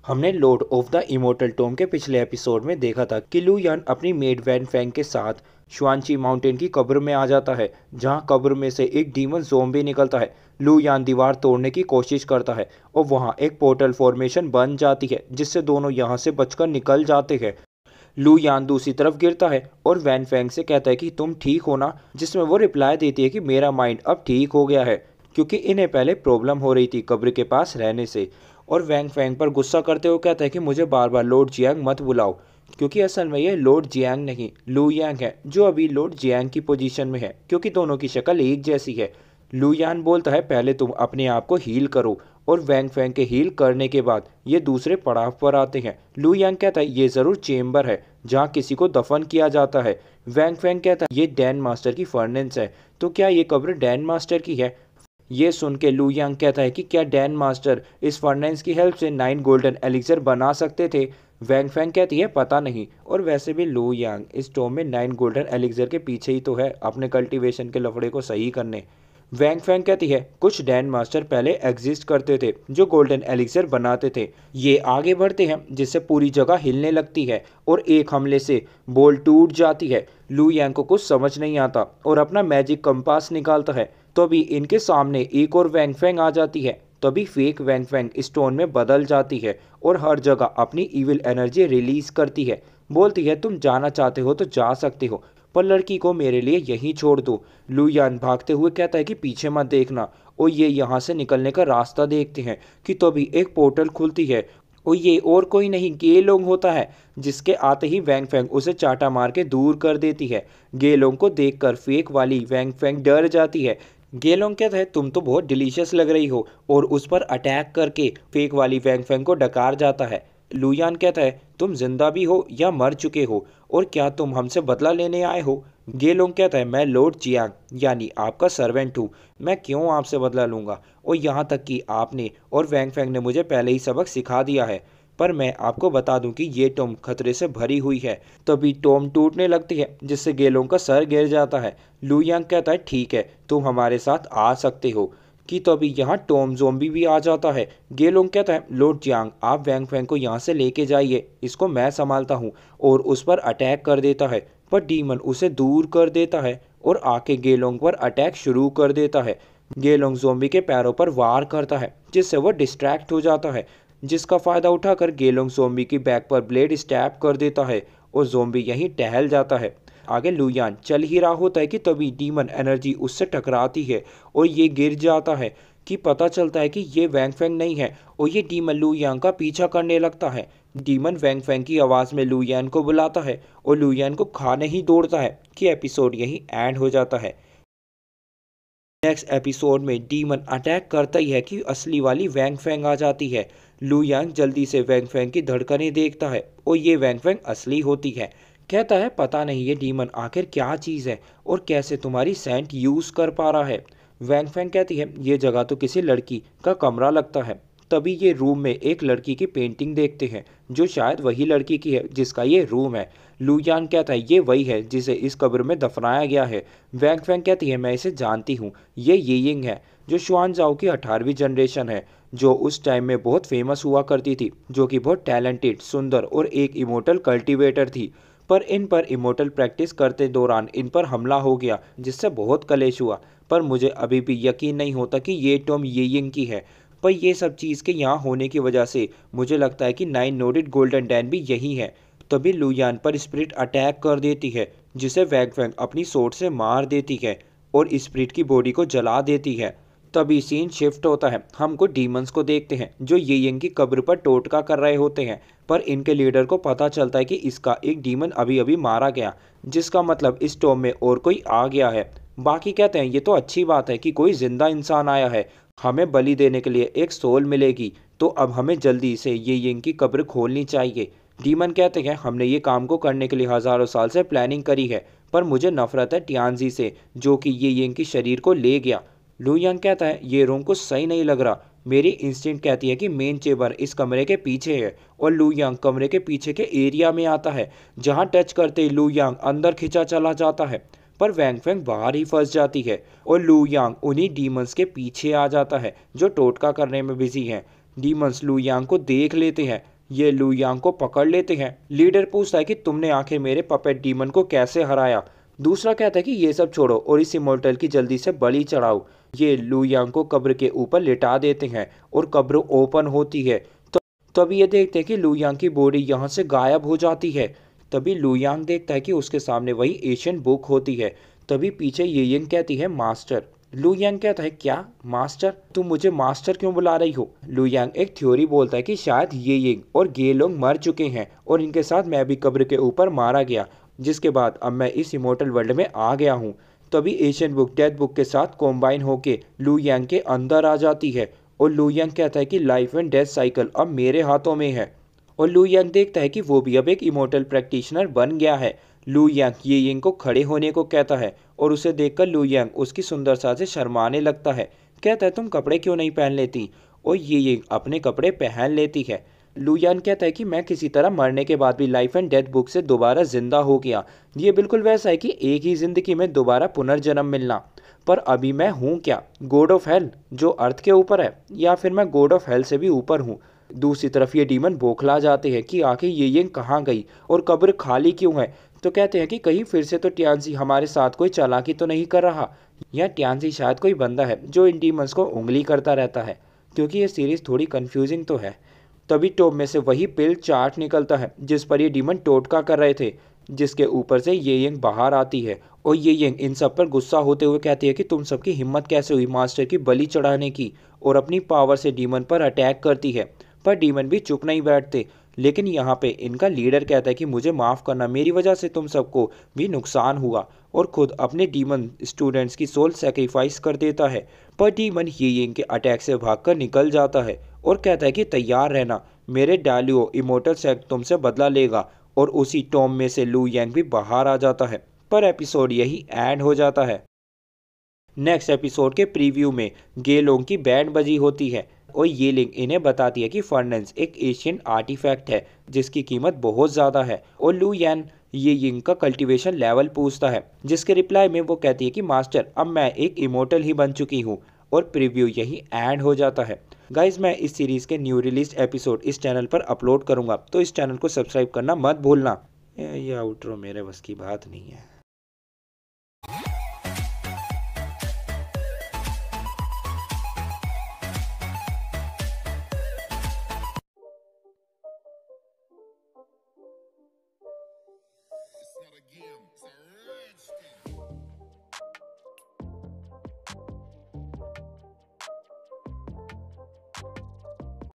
हमने lord of the immortal tome के पिछले एपिसोड में देखा था कि लू यान अपनी मेड वैन फैंग के साथ शुआनची माउंटेन की कब्र में आ जाता है, जहां कब्र में से एक डीमन ज़ोंबी निकलता है। लू यान दीवार तोड़ने की कोशिश करता है और वहां एक पोर्टल फॉर्मेशन बन जाती है, जिससे दोनों यहां से बचकर निकल जाते हैं। लू यान दूसरी तरफ गिरता है और वैन फैंग से कहता है कि तुम ठीक हो ना, जिसमें वो रिप्लाई देती है कि मेरा माइंड अब ठीक हो गया है, क्योंकि इन्हें पहले प्रॉब्लम हो रही थी कब्र के पास रहने से। और वैंग फैंग पर गुस्सा करते हुए कहता है कि मुझे बार बार लॉर्ड जियांग मत बुलाओ, क्योंकि असल में ये लॉर्ड जियांग नहीं लू यांग है, जो अभी लॉर्ड जियांग की पोजीशन में है, क्योंकि दोनों की शक्ल एक जैसी है। लू यान बोलता है पहले तुम अपने आप को हील करो, और वैंग फैंग के हील करने के बाद ये दूसरे पड़ाव पर आते हैं। लू यांग कहता है ये ज़रूर चेम्बर है जहाँ किसी को दफन किया जाता है। वैंग फैंग कहता है ये डैन मास्टर की फर्नेंस है, तो क्या ये कब्र डैन मास्टर की है? ये सुन के लू यांग कहता है कि क्या डैन मास्टर इस फर्नेंस की हेल्प से 9 गोल्डन एलिक्सर बना सकते थे? वैंग फैंग कहती है पता नहीं, और वैसे भी लू यांग इस टॉम में 9 गोल्डन एलिक्सर के पीछे ही तो है, अपने कल्टीवेशन के लफड़े को सही करने। वैंग फैंग कहती है कुछ डैन मास्टर पहले एग्जिस्ट करते थे जो गोल्डन एलिक्सर बनाते थे। ये आगे बढ़ते हैं जिससे पूरी जगह हिलने लगती है और एक हमले से बॉल टूट जाती है। लू यांग को कुछ समझ नहीं आता और अपना मैजिक कंपास निकालता है, तो अभी इनके सामने एक और वैंग फैंग आ जाती है। तभी फेक वैंग फैंग स्टोन में बदल जाती है और हर जगह अपनी इविल एनर्जी रिलीज करती है। बोलती है तुम जाना चाहते हो तो जा सकते हो, पर लड़की को मेरे लिए यहीं छोड़ दो। लू यान भागते हुए कहता है कि पीछे मत देखना, और ये यहाँ से निकलने का रास्ता देखते हैं कि तभी एक पोर्टल खुलती है, और ये और कोई नहीं गेलोंग होता है, जिसके आते ही वैंग फैंग उसे चाटा मार के दूर कर देती है। गेलोंग को देखकर फेक वाली वैंग फैंग डर जाती है। गेलोंग कहता है तुम तो बहुत डिलीशियस लग रही हो, और उस पर अटैक करके फेक वाली वैंग फैंग को डकार जाता है। लू यान कहता है तुम जिंदा भी हो या मर चुके हो, और क्या तुम हमसे बदला लेने आए हो? गेलोंग कहता है मैं लॉर्ड जियांग यानी आपका सर्वेंट हूँ, मैं क्यों आपसे बदला लूँगा, और यहाँ तक कि आपने और वैंग फैंग ने मुझे पहले ही सबक सिखा दिया है। पर मैं आपको बता दूं कि ये टॉम खतरे से भरी हुई है। तभी टॉम टूटने लगती है, जिससे गेलोंग का सर गिर जाता है। लू यांग कहता है ठीक है तुम हमारे साथ आ सकते हो, कि तभी यहाँ टॉम ज़ोंबी भी आ जाता है। गेलोंग कहता है लॉर्ड जियांग आप वैंग फैंग को यहाँ से लेके जाइए, इसको मैं संभालता हूँ, और उस पर अटैक कर देता है। पर डीमन उसे दूर कर देता है और आके गेलोंग पर अटैक शुरू कर देता है। गेलोंग ज़ोंबी के पैरों पर वार करता है, जिससे वह डिस्ट्रैक्ट हो जाता है, जिसका फ़ायदा उठाकर गेलोंग ज़ोंबी की बैक पर ब्लेड स्टैब कर देता है और ज़ोंबी यहीं टहल जाता है। आगे लू यान चल ही रहा होता है कि तभी डीमन एनर्जी उससे टकराती है और ये गिर जाता है, कि पता चलता है कि ये वैंग फैंग नहीं है, और ये डीमन लू यांग का पीछा करने लगता है। डीमन वैंग फैंग की आवाज़ में लू यान को बुलाता है और लू यान को खाने ही दौड़ता है, कि एपिसोड यहीं एंड हो जाता है। नेक्स्ट एपिसोड में डीमन अटैक करता ही है कि असली वाली वैंग फैंग आ जाती है। लू यांग जल्दी से वैंग फैंग की धड़कनें देखता है और ये वैंग फैंग असली होती है। कहता है पता नहीं ये डीमन आखिर क्या चीज़ है और कैसे तुम्हारी सेंट यूज़ कर पा रहा है। वैंग फैंग कहती है ये जगह तो किसी लड़की का कमरा लगता है। तभी ये रूम में एक लड़की की पेंटिंग देखते हैं, जो शायद वही लड़की की है जिसका ये रूम है। लू यान कहता है ये वही है जिसे इस कब्र में दफनाया गया है। वैंग फैंग कहती है मैं इसे जानती हूँ, ये यिंग है, जो शुआनजाओ की 18वीं जनरेशन है, जो उस टाइम में बहुत फेमस हुआ करती थी, जो कि बहुत टैलेंटेड, सुंदर और एक इमोर्टल कल्टिवेटर थी। पर इन पर इमोर्टल प्रैक्टिस करते दौरान इन पर हमला हो गया, जिससे बहुत कलेश हुआ। पर मुझे अभी भी यकीन नहीं होता कि ये टॉम यिंग की है। पर ये सब चीज़ के यहाँ होने की वजह से मुझे लगता है कि 9 नोडेड गोल्डन डैन भी यही है। तभी लू यान पर स्पिरिट अटैक कर देती है, जिसे वैंग फैंग अपनी सोर्ड से मार देती है और स्पिरिट की बॉडी को जला देती है। तभी सीन शिफ्ट होता है, हम कुछ डीमंस को देखते हैं जो यिंग की कब्र पर टोटका कर रहे होते हैं। पर इनके लीडर को पता चलता है कि इसका एक डीमन अभी अभी मारा गया, जिसका मतलब इस टॉम में और कोई आ गया है। बाकी कहते हैं ये तो अच्छी बात है कि कोई जिंदा इंसान आया है, हमें बलि देने के लिए एक सोल मिलेगी, तो अब हमें जल्दी से यिंग की कब्र खोलनी चाहिए। डीमन कहते हैं हमने ये काम को करने के लिए हज़ारों साल से प्लानिंग करी है, पर मुझे नफरत है टियानजी से, जो कि यिंग की शरीर को ले गया। लू यांग कहता है ये रूम कुछ सही नहीं लग रहा, मेरी इंस्टिंक्ट कहती है कि मेन चेम्बर इस कमरे के पीछे है, और लू यांग कमरे के पीछे के एरिया में आता है, जहां टच करते ही लू यांग अंदर खिंचा चला जाता है। पर वैंग फैंग बाहर ही फंस जाती है और लू यांग उन्हीं डीमंस के पीछे आ जाता है जो टोटका करने में बिजी हैं। डीमंस लू यांग को देख लेते हैं, ये लू यांग को पकड़ लेते हैं। लीडर पूछता है कि तुमने आखिर मेरे पपेट डीमन को कैसे हराया। दूसरा कहता है कि ये सब छोड़ो और इस इमोर्टल की जल्दी से बलि चढ़ाओ। ये लू यांग को कब्र के ऊपर लिटा देते हैं और कब्र ओपन होती है। तभी ये देखते हैं कि लू यांग की बॉडी यहाँ से गायब हो जाती है। तभी लू यांग देखता है कि उसके सामने वही एशियन बुक होती है। तभी पीछे ये यिंग कहती है मास्टर। लू यांग कहता है क्या मास्टर, तुम मुझे मास्टर क्यों बुला रही हो। लू यांग एक थ्योरी बोलता है कि शायद ये यिंग और गे लोग मर चुके हैं और इनके साथ मैं भी कब्र के ऊपर मारा गया, जिसके बाद अब मैं इस इमोर्टल वर्ल्ड में आ गया हूँ। तभी एशियन बुक डेथ बुक के साथ कॉम्बाइन होके लू यांग के अंदर आ जाती है और लू यांग कहता है कि लाइफ एंड डेथ साइकिल अब मेरे हाथों में है। और लू यांग देखता है कि वो भी अब एक इमोर्टल प्रैक्टिशनर बन गया है। लू यांग ये यिंग को खड़े होने को कहता है और उसे देखकर लू यांग उसकी सुंदरता से शर्माने लगता है। कहता है तुम कपड़े क्यों नहीं पहन लेती, और ये यिंग अपने कपड़े पहन लेती है। लू यांग कहता है कि मैं किसी तरह मरने के बाद भी लाइफ एंड डेथ बुक से दोबारा जिंदा हो गया। ये बिल्कुल वैसा है कि एक ही जिंदगी में दोबारा पुनर्जन्म मिलना। पर अभी मैं हूँ क्या, गॉड ऑफ हेल जो अर्थ के ऊपर है, या फिर मैं गॉड ऑफ हेल से भी ऊपर हूँ। दूसरी तरफ ये डीमन बौखला जाते हैं कि आखिर ये यिंग कहाँ गई और कब्र खाली क्यों है। तो कहते हैं कि कहीं फिर से तो ट्यान्सी हमारे साथ कोई चालाकी तो नहीं कर रहा, या ट्यान्सी शायद कोई बंदा है जो इन डीमंस को उंगली करता रहता है, क्योंकि ये सीरीज़ थोड़ी कंफ्यूजिंग तो है। तभी टॉप में से वही पिल चार्ट निकलता है जिस पर ये डीमन टोटका कर रहे थे, जिसके ऊपर से ये यिंग बाहर आती है और ये यिंग इन सब पर गुस्सा होते हुए कहती है कि तुम सबकी हिम्मत कैसे हुई मास्टर की बलि चढ़ाने की, और अपनी पावर से डीमन पर अटैक करती है। पर डीमन भी चुप नहीं बैठते, लेकिन यहाँ पे इनका लीडर कहता है कि मुझे माफ़ करना, मेरी वजह से तुम सबको भी नुकसान हुआ, और खुद अपने डीमन स्टूडेंट्स की सोल सेक्रीफाइस कर देता है। पर डीमन ये यिंग के अटैक से भागकर निकल जाता है और कहता है कि तैयार रहना, मेरे डालियो इमोर्टल सेक्ट तुमसे बदला लेगा। और उसी टॉम में से लू यांग भी बाहर आ जाता है। पर एपिसोड यही एंड हो जाता है। नेक्स्ट एपिसोड के प्रीव्यू में गे लोग की बैंड बजी होती है और ये लिंक इन्हें बताती है कि फर्नेंस एक एशियन आर्टिफैक्ट है जिसकी कीमत बहुत ज़्यादा है। और लू यान ये यिंग का कल्टीवेशन लेवल पूछता है, जिसके रिप्लाई में वो कहती है कि मास्टर अब मैं एक इमोर्टल ही बन चुकी हूँ। और प्रीव्यू यही एंड हो जाता है। गाइज मैं इस सीरीज़ के न्यू रिलीज एपिसोड इस चैनल पर अपलोड करूँगा, तो इस चैनल को सब्सक्राइब करना मत भूलना। ये आउटरो मेरे बस की बात नहीं है।